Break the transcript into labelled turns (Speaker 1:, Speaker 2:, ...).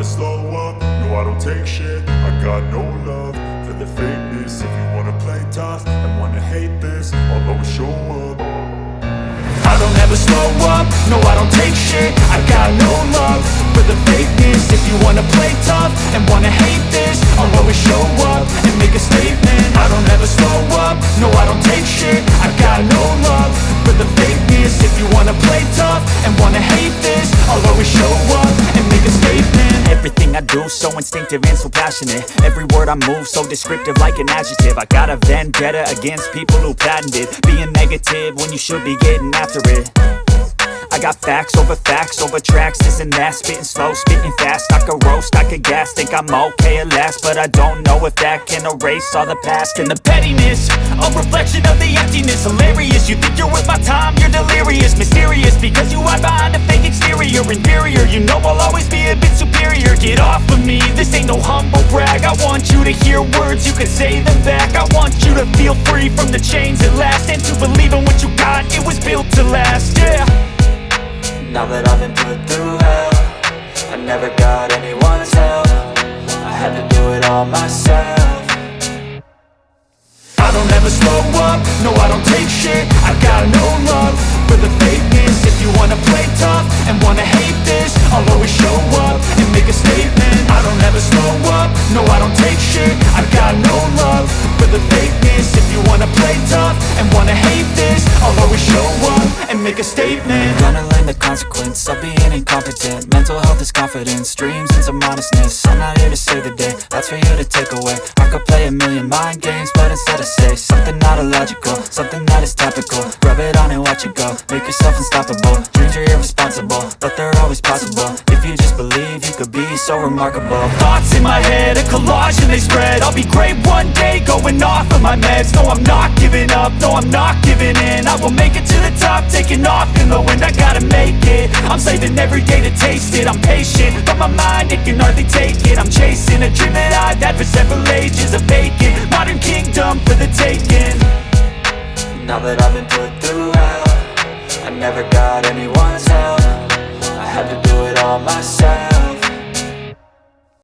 Speaker 1: slow up, no I don't take shit. I got no love for the fakeness. If you wanna play tough and wanna hate this, I'll always show up. I don't ever slow up, no I don't take shit. I got no love for the fakeness. If you wanna play tough and wanna hate this, I'll always show up and make a statement. I don't ever slow up, no I don't take shit. I got no love for the fakeness. If you wanna play tough and wanna hate this, I'll always show up and make a statement.
Speaker 2: Everything I do so instinctive and so passionate. Every word I move so descriptive like an adjective. I got a vendetta against people who patented being negative when you should be getting after it. I got facts over tracks, this and that. Spitting slow, spitting fast, I could roast, I could gas. Think I'm okay at last, but I don't know if that can erase all the past. And the pettiness, a reflection of the emptiness. Hilarious, you think you're worth my time, you're delirious. Mysterious, because you hide behind a fake exterior. Inferior, you know I'll always be a bit superior. Get off of me, this ain't no humble brag. I want you to hear words, you can say them back. I want you to feel free from the chains at last, and to believe in what you got, it was built to last, yeah.
Speaker 3: Now that I've been put through hell, I never got anyone's help. I had to do it all myself.
Speaker 1: I don't ever slow up, no I don't take shit. I got no love for the fakeness. If you wanna play tough and wanna hate this, I'll always show up and make a statement. I don't ever slow up, no I don't take shit. I got no love for the fakeness. If you wanna play tough and wanna hate this, I'll always show up and make a statement.
Speaker 3: Gonna learn the consequence of being incompetent. Mental health is confidence, dreams and some honestness. I'm not here to save the day, that's for you to take away. I could play a million mind games, but instead I say something not illogical, something that is topical. Rub it on and watch it go, make yourself unstoppable. Dreams are irresponsible, but they're always possible. If you just believe, you could be so remarkable.
Speaker 2: Thoughts in my head, a collage and they spread. I'll be great one day, going off of my meds. No, I'm not giving up, no, I'm not giving in. I will make it to the top, taking off in the wind. I gotta make it, I'm saving every day to taste it. I'm patient, but my mind, it can hardly take it. I'm chasing a dream that I've had for several ages. A vacant, modern kingdom for the taking.
Speaker 3: Now that I've been put through hell, I never got anyone's help. I had to do it all myself.